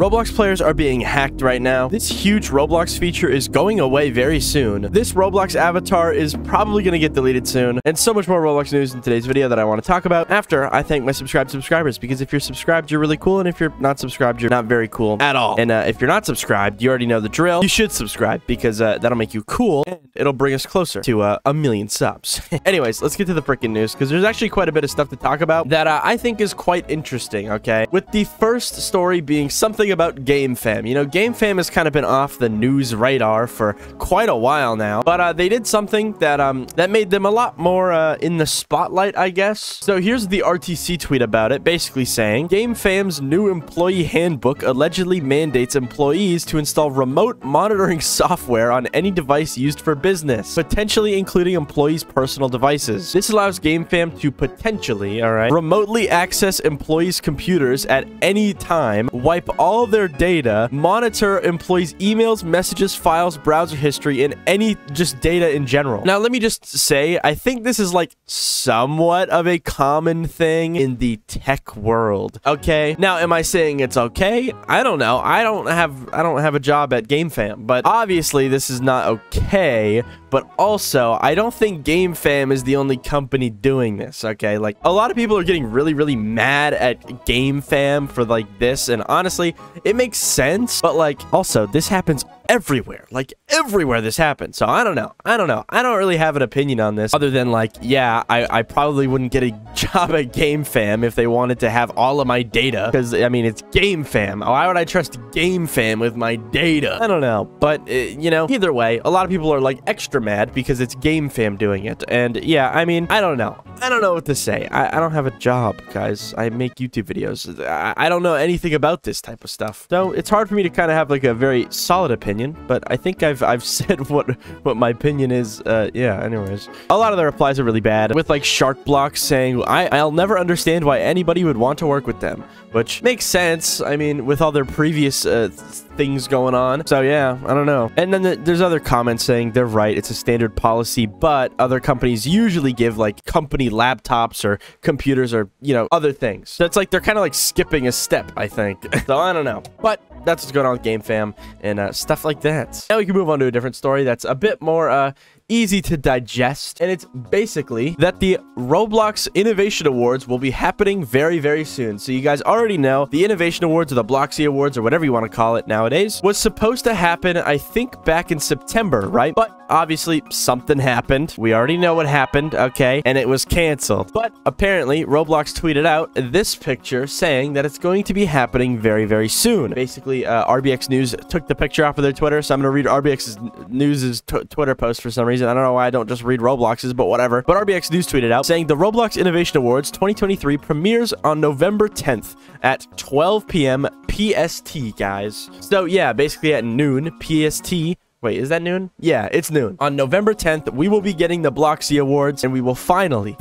Roblox players are being hacked right now. This huge Roblox feature is going away very soon. This Roblox avatar is probably going to get deleted soon. And so much more Roblox news in today's video that I want to talk about after I thank my subscribers. Because if you're subscribed, you're really cool. And if you're not subscribed, you're not very cool at all. And if you're not subscribed, you already know the drill. You should subscribe because that'll make you cool. And it'll bring us closer to a million subs. Anyways, let's get to the freaking news because there's actually quite a bit of stuff to talk about that I think is quite interesting, okay? With the first story being something about Gamefam. You know, Gamefam has kind of been off the news radar for quite a while now, but they did something that made them a lot more in the spotlight, I guess. So here's the RTC tweet about it, basically saying, Gamefam's new employee handbook allegedly mandates employees to install remote monitoring software on any device used for business, potentially including employees' personal devices. This allows Gamefam to potentially, remotely access employees' computers at any time, wipe all their data, monitor employees' emails, messages, files, browser history, and any just data in general. Now, let me just say, I think this is like somewhat of a common thing in the tech world. Okay. Now, am I saying it's okay? I don't know. I don't have a job at Gamefam, but obviously this is not okay. But also, I don't think Gamefam is the only company doing this, okay? Like, a lot of people are getting really, really mad at Gamefam for, like, this. And honestly, it makes sense. But, like, also, this happens everywhere. Like, everywhere this happens. So, I don't know. I don't really have an opinion on this. Other than, like, yeah, I probably wouldn't get a job at Gamefam if they wanted to have all of my data. Because, I mean, it's Gamefam. Why would I trust Gamefam with my data? I don't know. But, you know, either way, a lot of people are, like, extra mad because it's Gamefam doing it. And yeah, I mean, I don't know. I don't know what to say. I don't have a job, guys. I make YouTube videos. I don't know anything about this type of stuff. So it's hard for me to kind of have like a very solid opinion, but I think I've said what my opinion is. Yeah, anyways. A lot of the replies are really bad with like Shark Blocks saying, I'll never understand why anybody would want to work with them, which makes sense. I mean, with all their previous things going on. So yeah, I don't know. And then there's other comments saying they're right. It's a standard policy, but other companies usually give like company laptops or computers or, you know, other things. So it's like they're kind of like skipping a step, I think. So I don't know. But that's what's going on with Gamefam and stuff like that. Now we can move on to a different story that's a bit more easy to digest, and it's basically that the Roblox Innovation Awards will be happening very, very soon. So you guys already know the Innovation Awards or the BLOXY Awards or whatever you want to call it nowadays was supposed to happen, I think, back in September, right? But obviously something happened. We already know what happened, okay? And it was canceled. But apparently Roblox tweeted out this picture saying that it's going to be happening very, very soon. Basically, RBX News took the picture off of their Twitter, so I'm going to read RBX News' Twitter post for some reason. I don't know why I don't just read Roblox's, but whatever. But RBX News tweeted out saying the Roblox Innovation Awards 2023 premieres on November 10th at 12 p.m. PST, guys. So yeah, basically at noon PST. Wait, is that noon? Yeah, it's noon. On November 10th, we will be getting the BLOXY Awards, and we will finally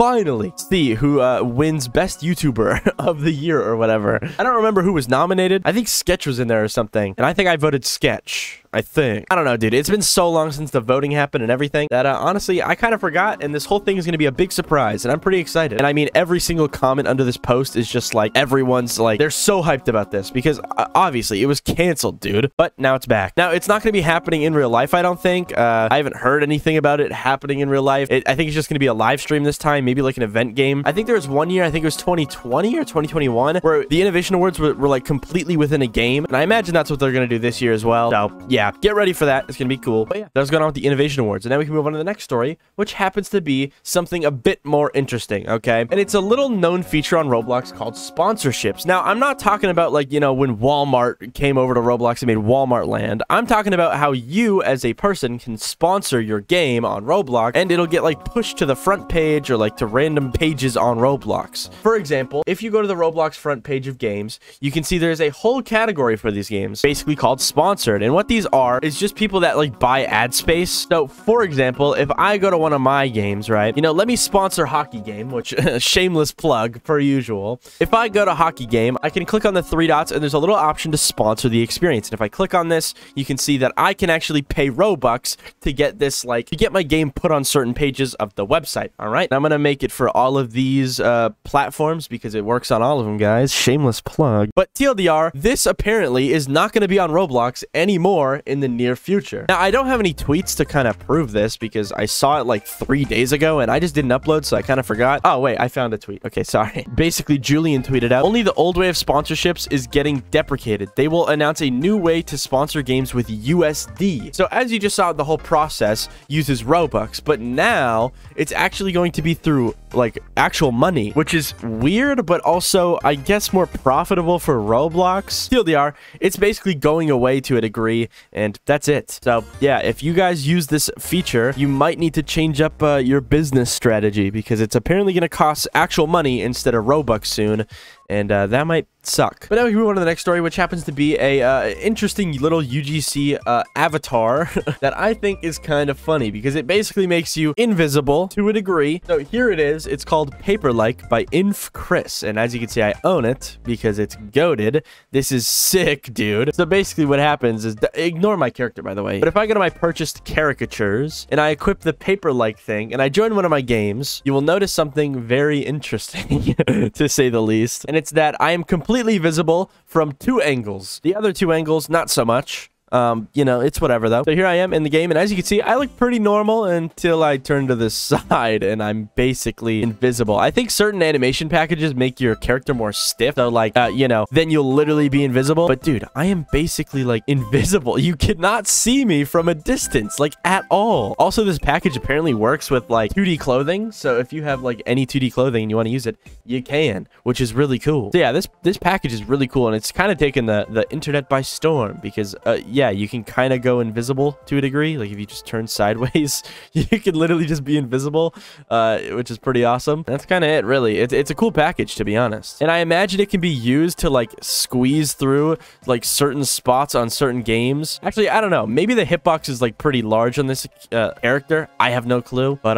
see who wins Best YouTuber of the Year or whatever. I don't remember who was nominated. I think Sketch was in there or something, and I think I voted Sketch. I think. I don't know, dude. It's been so long since the voting happened and everything that honestly, I kind of forgot, and this whole thing is going to be a big surprise, and I'm pretty excited. And I mean, every single comment under this post is just like, everyone's like, they're so hyped about this because obviously it was canceled, dude, but now it's back. Now, it's not going to be happening in real life, I don't think. I haven't heard anything about it happening in real life. I think it's just going to be a live stream this time, maybe like an event game. I think there was one year, I think it was 2020 or 2021, where the Innovation Awards were like completely within a game, and I imagine that's what they're going to do this year as well. So, yeah, get ready for that. It's gonna be cool. But yeah, that's going on with the Innovation Awards. And now we can move on to the next story, which happens to be something a bit more interesting, okay? And it's a little known feature on Roblox called sponsorships. Now, I'm not talking about like, you know, when Walmart came over to Roblox and made Walmart land. I'm talking about how you as a person can sponsor your game on Roblox, and it'll get like pushed to the front page or like to random pages on Roblox. For example, if you go to the Roblox front page of games, you can see there's a whole category for these games, basically called sponsored. And what these are is just people that like buy ad space. So for example, if I go to one of my games, right, you know, let me sponsor Hockey Game, which shameless plug per usual. If I go to Hockey Game, I can click on the three dots and there's a little option to sponsor the experience. And if I click on this, you can see that I can actually pay Robux to get this, like, to get my game put on certain pages of the website. All right, I'm gonna make it for all of these platforms because it works on all of them, guys. Shameless plug. But TLDR, this apparently is not going to be on Roblox anymore in the near future. Now, I don't have any tweets to kind of prove this because I saw it like 3 days ago and I just didn't upload, so I kind of forgot. Oh, wait, I found a tweet. Okay, sorry. Basically, Julian tweeted out, only the old way of sponsorships is getting deprecated. They will announce a new way to sponsor games with USD. So as you just saw, the whole process uses Robux, but now it's actually going to be through like actual money, which is weird, but also I guess more profitable for Roblox. TLDR, it's basically going away to a degree, and that's it. So yeah, if you guys use this feature, you might need to change up your business strategy because it's apparently going to cost actual money instead of Robux soon, and that might suck. But now we move on to the next story, which happens to be a interesting little UGC avatar that I think is kind of funny because it basically makes you invisible to a degree. So here it is. It's called Paper-Like by InfChris, and as you can see, I own it because it's goated. This is sick, dude. So basically what happens is, ignore my character, by the way, but if I go to my purchased caricatures and I equip the Paper-Like thing and I join one of my games, you will notice something very interesting, to say the least, and it's that I am completely visible from 2 angles. The other 2 angles, not so much. You know, it's whatever though. So here I am in the game, and as you can see, I look pretty normal until I turn to the side and I'm basically invisible. I think certain animation packages make your character more stiff, so like, you know, then you'll literally be invisible. But dude, I am basically like invisible. You cannot see me from a distance, like at all. Also, this package apparently works with like 2D clothing, so if you have like any 2D clothing and you want to use it, you can, which is really cool. So yeah, this package is really cool, and it's kind of taken the internet by storm because yeah, you can kind of go invisible to a degree. Like if you just turn sideways, you can literally just be invisible, which is pretty awesome. That's kind of it, really. It's a cool package, to be honest. And I imagine it can be used to like squeeze through like certain spots on certain games. Actually, I don't know. Maybe the hitbox is like pretty large on this character. I have no clue. But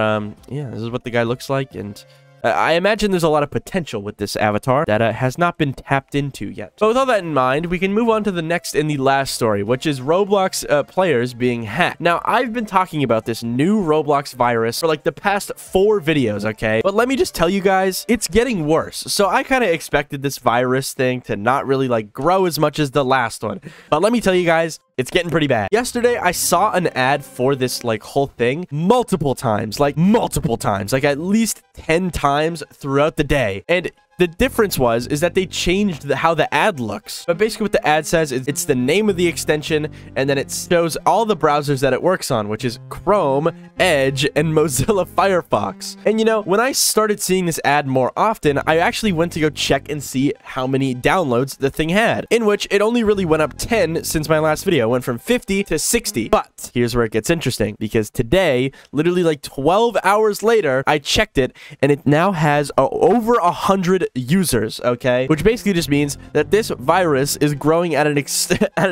yeah, this is what the guy looks like, and I imagine there's a lot of potential with this avatar that has not been tapped into yet. So with all that in mind, we can move on to the next and the last story, which is Roblox players being hacked. Now, I've been talking about this new Roblox virus for like the past 4 videos, okay? But let me just tell you guys, it's getting worse. So I kind of expected this virus thing to not really like grow as much as the last one. But let me tell you guys, it's getting pretty bad. Yesterday, I saw an ad for this like whole thing multiple times, like at least 10 times throughout the day. And the difference is that they changed how the ad looks. But basically what the ad says is it's the name of the extension, and then it shows all the browsers that it works on, which is Chrome, Edge, and Mozilla Firefox. And you know, when I started seeing this ad more often, I actually went to go check and see how many downloads the thing had, in which it only really went up 10 since my last video. It went from 50 to 60. But here's where it gets interesting, because today, literally like 12 hours later, I checked it, and it now has over 100 users, okay? Which basically just means that this virus is growing at an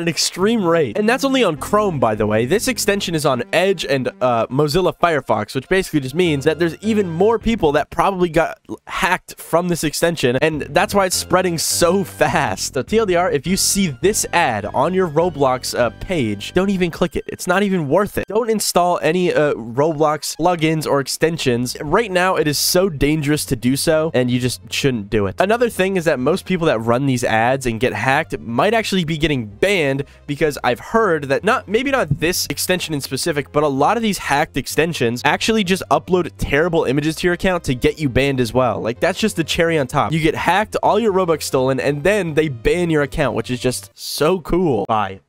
extreme rate. And that's only on Chrome, by the way. This extension is on Edge and Mozilla Firefox, which basically just means that there's even more people that probably got hacked from this extension, and that's why it's spreading so fast. So TLDR, if you see this ad on your Roblox page, don't even click it. It's not even worth it. Don't install any Roblox plugins or extensions. Right now, it is so dangerous to do so, and you just shouldn't do it. Another thing is that most people that run these ads and get hacked might actually be getting banned, because I've heard that maybe not this extension in specific, but a lot of these hacked extensions actually just upload terrible images to your account to get you banned as well. Like, that's just the cherry on top. You get hacked, all your Robux stolen, and then they ban your account, which is just so cool. Bye.